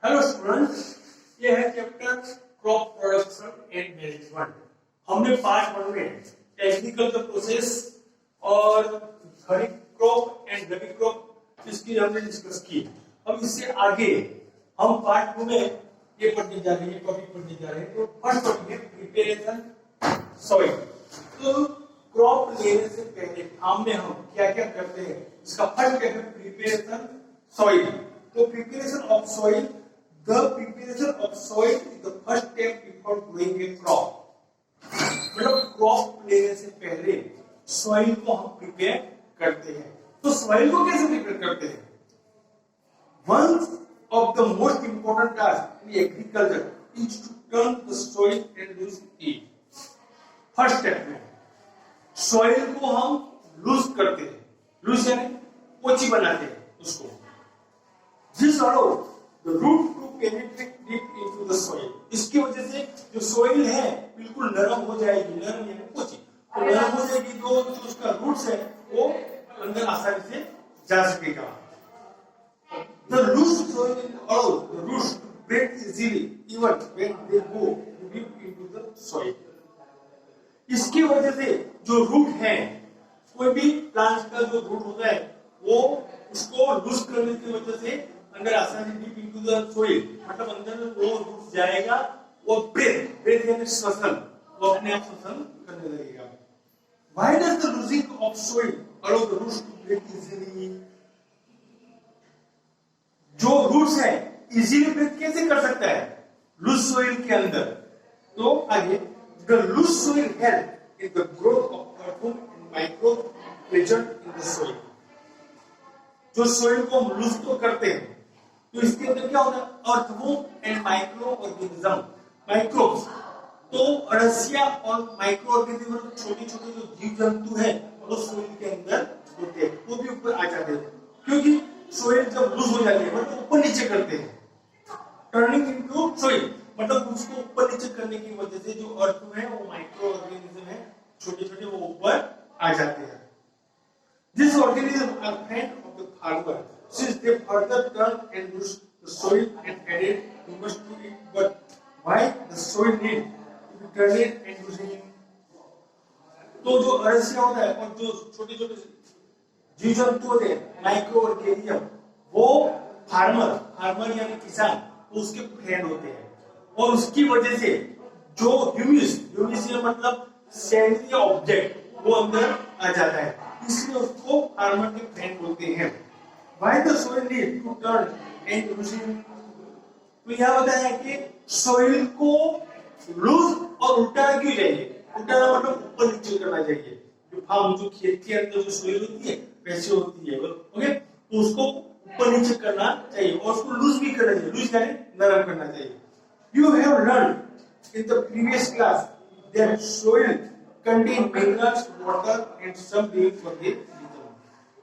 Hello students, ये है chapter crop production and management. हमने पार्ट 1 में टेक्निकल प्रोसेस और खरीफ क्रॉप एंड रबी क्रॉप इसकी हमने डिस्कस की। अब इससे आगे हम पार्ट 2 में ये पढ़ने जा रहे हैं, टॉपिक पढ़ने जा रहे हैं। तो फर्स्ट टॉपिक है प्रिपरेशन सॉइल। तो क्रॉप लेने से पहले फार्म में हम क्या क्या करते हैं, इसका फर्स्ट स्टेप है प्रिपरेशन सॉइल। तो preparation of soil, the preparation of soil is the first step before growing a crop। मतलब क्रॉप लेने से पहले सॉइल को हम प्रिपेयर करते हैं। तो सॉइल को कैसे प्रिपेयर करते हैं? One of the most important tasks in agriculture is to turn the soil and lose it। First step में सॉइल को हम लूज करते हैं, लूज यानी पोची बनाते हैं उसको। This allows the root to penetrate deep into the soil। इसकी वजह से जो सोइल है बिल्कुल नरम हो जाएगी, नरम यानी पोची, तो नरम हो जाएगी, जो उसका रूट्स है वो अंदर आसानी से जा सकेगा। The loose soil allows the roots to break easily even when they go deep into the soil। इसकी वजह से जो रूट है, कोई भी प्लांट का जो रूट होता है वो उसको लूज करने की वजह से अंदर आसानी डीप इनटू द सोइल, मतलब अंदर वो घुस जाएगा और ब्रेथ यानी श्वसन, वो अपने आप श्वसन करने लगेगा। Why does the losing of soil allow the roots to break easily? जो रूट्स है इजीली ब्रेथ कैसे कर सकता है? लूज सोइल के अंदर। तो आगे the loose soil help in the growth of earthworm and microbe present in the soil। जो सोइल को हम लूज तो करते हैं, तो इसके अंदर क्या होता है? Earthworm and micro organism, microbes. तो अड़सिया और माइक्रो ऑर्गेनिज्म छोटे छोटे जो जीव जंतु है वो सोइल के अंदर होते हैं, वो भी ऊपर आ जाते हैं। क्योंकि सोइल जब लूज हो जाती है मतलब ऊपर नीचे करते हैं, टर्निंग इनटू सोइल, मतलब उसको ऊपर नीचे करने की वजह से जो अर्थ है वो माइक्रो ऑर्गेनिज्म है छोटे छोटे, वो ऊपर आ जाते हैं। These organisms are friends of the farmer since they further turn and use the soil and added humus to it। But why the soil need to be turned and using it? तो जो अरसिया होता है और जो छोटे छोटे जीव जंतु होते हैं माइक्रो ऑर्गेनिज्म, वो फार्मर यानी किसान, तो उसके फ्रेंड होते हैं। और उसकी वजह से जो ह्यूमस मतलब सैंडली ऑब्जेक्ट वो अंदर आ जाता है, इसलिए उसको फार्मर के फ्रेंड बोलते हैं। Why the soil need to turn and using? तो यह बताया है कि सोइल को लूज और उल्टाना क्यों चाहिए? उल्टाना मतलब ऊपर नीचे करना चाहिए। जो फार्म, जो खेत के अंदर जो सोइल होती है वैसे होती है, ओके, तो उसको ऊपर नीचे करना चाहिए और उसको लूज भी करना चाहिए, लूज यानी नरम करना चाहिए। You have learned in the previous class that soil contain minerals, water and some living organisms।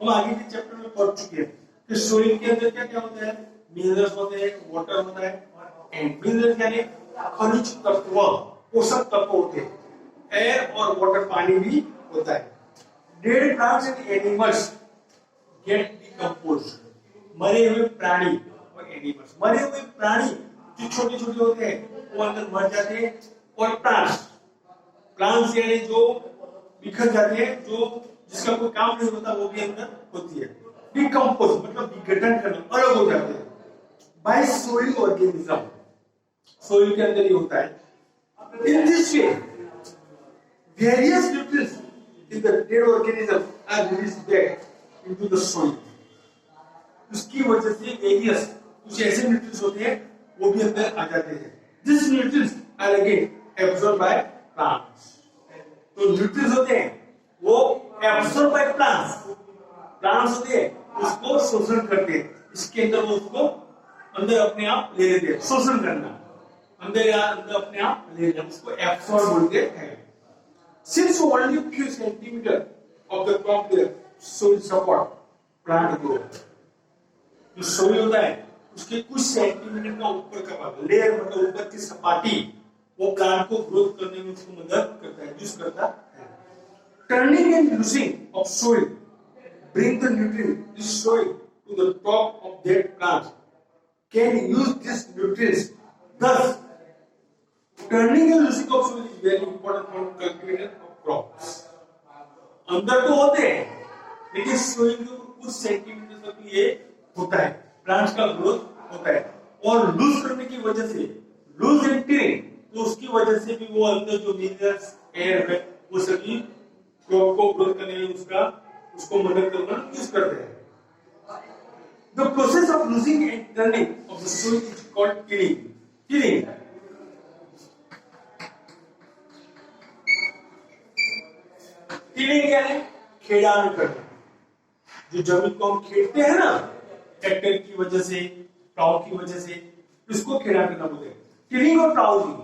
हम आगे के चैप्टर में पढ़ चुके हैं कि सोइल के अंदर क्या क्या होता है? मिनरल्स होते हैं, वाटर होता है, एंड मिनरल्स यानी खनिज तत्व, पोषक तत्व होते हैं, एयर और वाटर पानी भी होता है। Dead plants and animals gate decomposed. मरे हुए प्राणी और एनिमल्स, मरे हुए प्राणी जो छोटे छोटे होते हैं वो अंदर मर जाते हैं, और प्लांट्स यानी जो बिखर जाते हैं, जो जिसका कोई काम नहीं होता वो भी अंदर होती है। डिकम्पोज मतलब विघटन करना, अलग हो जाते हैं। बाय सोइल ऑर्गेनिज्म, सोइल के अंदर ये होता है। In this way various nutrients in the dead organism are released back into the soil. उसकी वजह से वेरियस कुछ ऐसे न्यूट्रिएंट्स होते हैं वो भी अंदर आ जाते हैं। This nutrients are again absorbed by plants. तो न्यूट्रिएंट्स होते हैं वो एब्सॉर्ब बाय प्लांट्स होते हैं, उसको शोषण करते हैं। इसके अंदर वो उसको अंदर अपने आप ले लेते हैं, शोषण करना, अंदर अपने आप ले लेना, उसको एब्सॉर्ब बोलते हैं। Since only few centimetre of the crop layer soil support plant growth. जो सोइल होता है उसके कुछ सेंटीमीटर का ऊपर का भाग, लेयर मतलब ऊपर की सपाटी, वो प्लांट को ग्रोथ करने में उसको मदद करता है, यूज करता है। Turning and losing of soil bring the nutrient, this soil, to the top of that plant can use these nutrients. Thus, turning and losing of soil is very important for cultivation of crops. अंदर तो होते हैं, लेकिन soil के कुछ centimetre तक ये होता है, प्लांट्स का ग्रोथ होता है, और लूज करने की वजह से, लूज एंड टियरिंग, तो उसकी वजह से भी वो अंदर जो मिनरल्स, एयर है, वो सभी क्रॉप को ग्रोथ करने में उसको मदद करना यूज करते हैं. The process of losing and turning of the soil is called tilling. Tilling. Tilling क्या है? खेड़ान करना. जो जमीन को हम खेड़ते हैं ना, ट्रैक्टर की वजह से, प्लाउ की वजह से, इसको खेड़ान करना बोलते हैं. Tilling और plowing.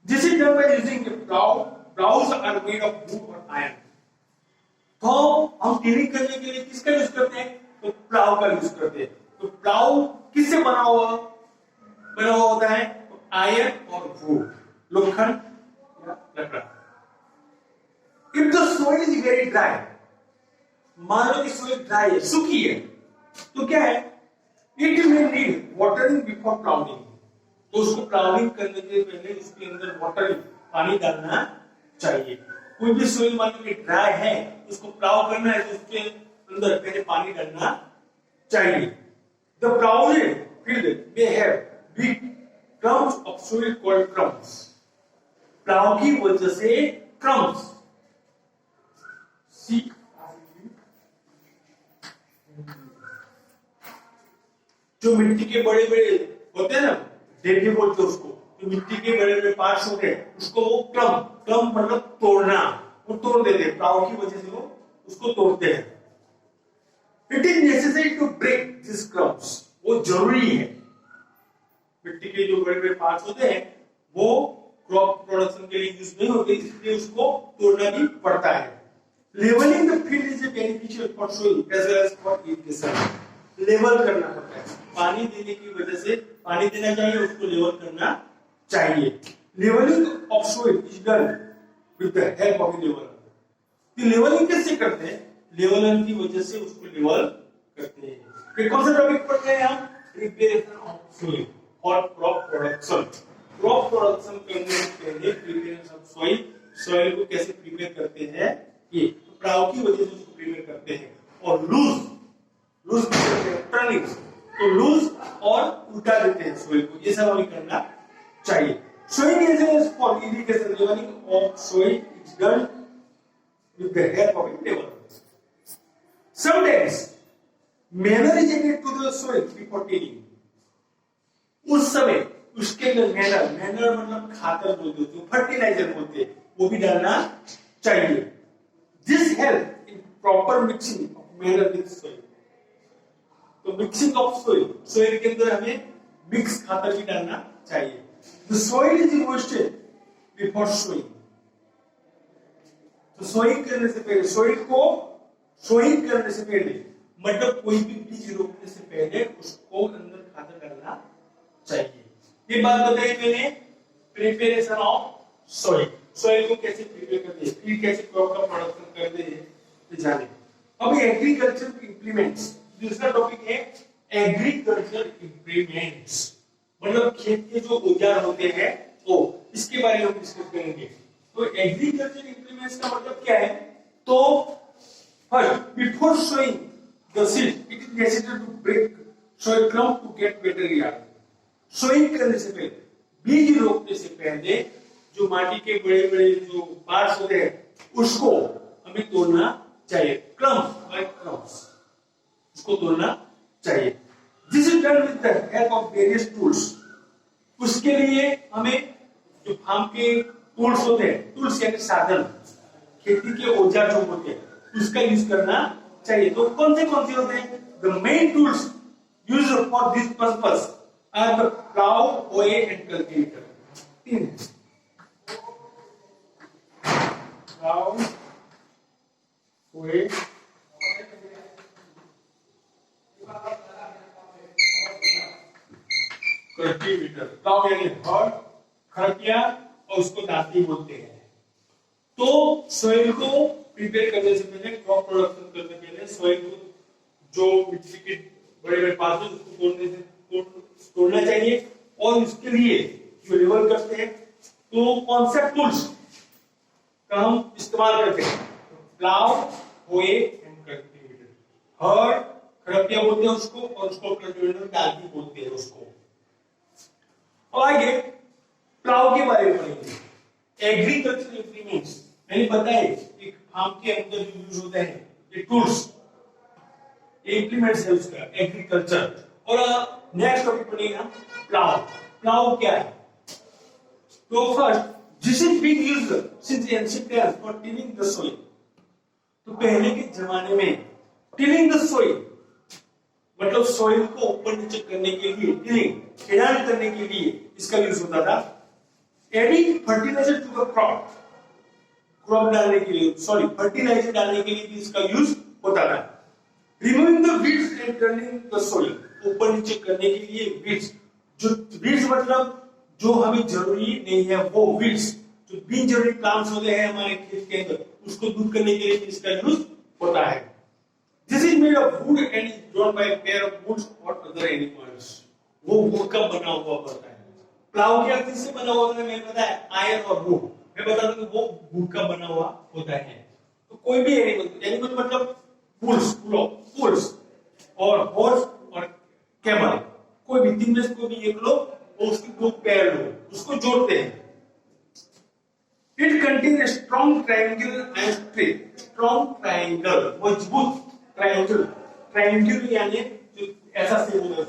This is done by using the plow. Plows are made of wood or iron. तो हम टिलिंग करने के लिए किसका यूज करते हैं? तो प्लाव का यूज करते हैं. तो प्लाव किससे बना हुआ होता है? तो आयरन और वुड, लोखंड या लकड़ा. If the soil is very dry, मान लो कि सोइल ड्राई है, सूखी है, तो क्या है? It may need watering before ploughing. तो उसको प्लाउइंग करने के पहले उसके अंदर वाटरिंग, पानी डालना चाहिए. कोई भी सोइल मान लो कि ड्राई है, उसको प्लाव करना है, तो उसके अंदर पहले पानी डालना चाहिए. The ploughed field may have big crumbs of soil called crumbs. Plough की वजह से क्रम्स, जो मिट्टी के बड़े बड़े होते हैं ना, डेगे बोलते हैं उसको, जो मिट्टी के बड़े बड़े पार्ट्स होते हैं, उसको वो क्रम मतलब तोड़ना, वो तोड़ देते हैं. प्लाव की वजह से वो उसको तोड़ते हैं. It is necessary to break this crumbs. वो जरूरी है. मिट्टी के जो बड़े बड़े पार्ट्स होते हैं वो क्रॉप प्रोडक्शन के लिए यूज नहीं होते, इसलिए उसको तोड़ना भी पड़ता है. Levelling the field is beneficial for soil as well as for irrigation. Level करना पड़ता है. पानी देने की वजह से पानी देना चाहिए, उसको लेवल करना चाहिए. Levelling of soil is done with the help of leveller. तो लेवलिंग कैसे करते हैं? लेवलर की वजह से उसको लेवल करते हैं. फिर कौन सा टॉपिक पढ़ते हैं हम? Preparation of soil for crop production. Crop production करने से पहले प्रिपरेशन ऑफ सोइल, सोइल को कैसे प्रिपेयर करते हैं, ये प्लाव की वजह से उसको प्रिपेयर करते हैं. और लूज करते हैं, टर्निंग, तो लूज और उल्टा देते हैं सोइल को. ये सब हमें करना चाहिए. Sowing is for irrigation. Leveling of soil is done with the help of a leveler. Sometimes manure is added to the soil before tilling. उस समय उसके अंदर मैनर मतलब खातर बोलते हैं, फर्टिलाइजर बोलते हैं, वो भी डालना चाहिए. This help in proper mixing of manure with soil. तो मिक्सिंग ऑफ सोइल के अंदर हमें मिक्स खातर भी डालना चाहिए. The soil is moistened before sowing. तो सोइंग करने से पहले, सोइंग करने से पहले मतलब कोई भी बीज रोपने से पहले उसको अंदर खातर डालना चाहिए. ये बात बताई मैंने प्रिपरेशन ऑफ सोइल को कैसे प्रिपेयर करते हैं, फिर कैसे क्रॉप का प्रोडक्शन करते हैं, तो जाने. अब एग्रीकल्चर इंप्लीमेंट्स. दूसरा टॉपिक है एग्रीकल्चर इंप्लीमेंट्स, मतलब खेत के जो औजार होते हैं वो, इसके बारे में हम डिस्कस करेंगे. तो एग्रीकल्चर इंप्लीमेंट्स का मतलब क्या है? तो first, before sowing the seed it is necessary to break soil crumb to get better yield. Sowing करने से पहले, बीज रोपने से पहले जो माटी के बड़े बड़े जो पार्ट्स होते हैं उसको हमें तोड़ना चाहिए. क्रम्स उसको तोड़ना चाहिए. This is done with the help of various tools. उसके लिए हमें जो फार्म के टूल्स होते हैं, टूल्स यानी साधन, खेती के औजार जो होते हैं, उसका यूज करना चाहिए. तो कौन से होते हैं? The main tools used for this purpose are the plow, hoe and cultivator. तीन है. Plow, hoe, cultivator. प्लाउ यानी हल, खरपिया और उसको दाती बोलते हैं. तो सोइल को प्रिपेयर करने से पहले, क्रॉप प्रोडक्शन करने के लिए सोइल को जो मिट्टी के बड़े बड़े पार्ट उसको तोड़ना चाहिए, और उसके लिए जो लेवल करते हैं तो कौन से टूल्स का हम इस्तेमाल करते हैं? प्लाव, होए एंड कल्टीवेटर। हर खरपिया बोलते हैं उसको, और उसको कल्टीवेटर डालती बोलते हैं उसको। और आगे प्लाव के बारे में पढ़ेंगे। एग्रीकल्चर इंप्लीमेंट्स, मैंने बताया एक फार्म के अंदर जो यूज होता है ये टूल्स, इंप्लीमेंट्स है उसका एग्रीकल्चर। और नेक्स्ट टॉपिक पढ़ेगा प्लाव। प्लाव क्या है? तो first, this is being used since ancient times for tilling the soil. तो पहले के जमाने में टिलिंग द सोइल मतलब सोइल को ऊपर नीचे करने के लिए, टिलिंग खेड़ान करने के लिए इसका यूज होता था। Adding fertiliser to the crop, crop डालने के लिए, सॉरी फर्टिलाइजर डालने के लिए भी इसका यूज होता था। Removing the weeds and turning the soil, ऊपर नीचे करने के लिए वीड्स, जो वीड्स मतलब जो हमें जरूरी नहीं है वो वीड्स, जो बिन जरूरी प्लांट्स होते हैं हमारे खेत के अंदर, उसको दूर करने के लिए इसका यूज होता है। This is made of wood and is drawn by pair of woods और अदर एनिमल्स। वो वुड का बना हुआ होता है। प्लाव क्या किससे बना हुआ होता है? मैंने बताया आयरन और वुड। मैं बता दूं वो वुड का बना हुआ होता है। तो कोई भी एनिमल मतलब पुल्स और हॉर्स और कैमल, कोई भी तीन में से कोई भी एक लो और उसकी दो पैर लो, उसको जोड़ते हैं। It contain strong triangle and straight. Strong triangle, मजबूत ट्रायंगल, ट्रायंगल यानी जो ऐसा शेप होता है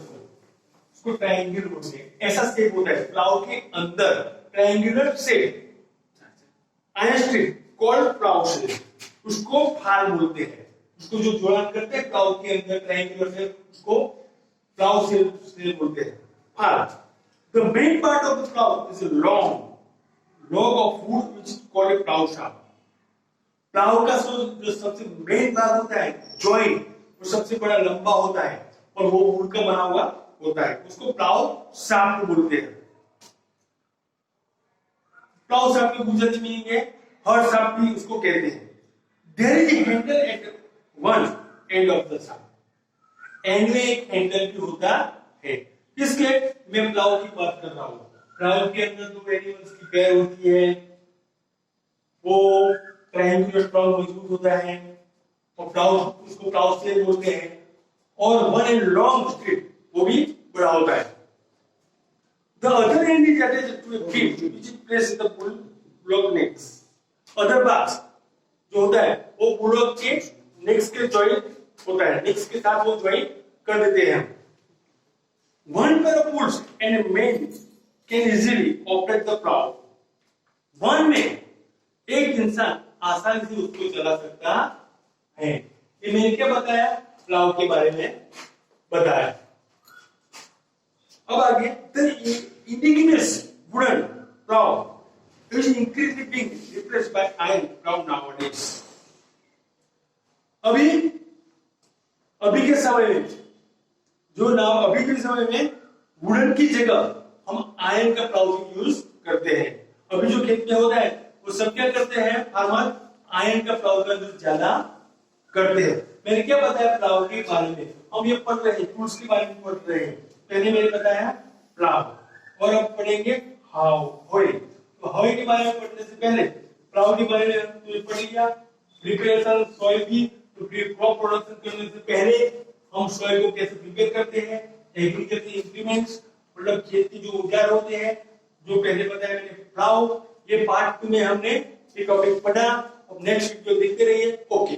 उसको ट्रायंगल बोलते हैं। ऐसा शेप होता है प्लाव के अंदर, triangular shape. Iron strip called plough shape, उसको फाल बोलते हैं। उसको जो जोड़ान करते हैं प्लाव के अंदर ट्रायंगुलर शेप, उसको प्लाव शेप बोलते हैं, फाल। The main part of the plough is a long log of wood which is called a plough shaft. Plough का जो सबसे मेन भाग होता है जॉइंट, वो सबसे बड़ा लंबा होता है और वो वुड का बना हुआ होता है, उसको प्लाव शाफ्ट बोलते हैं। प्लाव शाफ्ट की गुजराती मीनिंग है हर शाफ्ट भी उसको कहते हैं। There is a handle at one end of the shaft. And में एक हैंडल भी होता है। किसके? मैं प्लाव की बात कर रहा हूं। प्लाव के अंदर दो एनिमल्स की पैर होती है, वो ट्रायंगुलर स्ट्रॉन्ग मजबूत होता है और प्लाव उसको प्लाव से बोलते हैं। और वन एंड लॉन्ग स्ट्रिप, वो भी बड़ा होता है। The other end is attached to a beam which is placed in the bullock necks. Other parts जो होता है वो बुलॉक के नेक्स के जॉइंट होता है, नेक्स के साथ वो जॉइंट कर देते हैं। One pair of bulls and a man can easily operate the plow. One में एक इंसान आसानी से उसको चला सकता है। ये मैंने क्या बताया? प्लाव के बारे में बताया। अब आगे the indigenous wooden plow is increasingly being replaced by iron plow nowadays. अभी के समय में अभी के समय में वुडन की जगह हम आयरन का प्लाउ यूज करते हैं। अभी जो खेत में होता है वो सब क्या करते हैं? फार्मर आयरन का प्लाउ का यूज ज्यादा करते हैं। मैंने क्या बताया प्लाउ के बारे में? हम ये पढ़ रहे हैं, टूल्स के बारे में पढ़ रहे हैं। पहले मैंने बताया प्लाउ और अब पढ़ेंगे होए। तो होए के बारे में पढ़ने से पहले प्लाउ के बारे में तो पढ़ लिया। प्रिपरेशन सॉइल की, तो क्रॉप प्रोडक्शन करने से पहले हम सॉइल को कैसे प्रिपेयर करते हैं। एग्रीकल्चर इंप्लीमेंट्स मतलब खेत के जो औजार होते हैं, जो पहले बताया मैंने प्लाउ। ये पार्ट 2 में हमने ये टॉपिक पढ़ा। अब नेक्स्ट वीडियो देखते रहिए। ओके।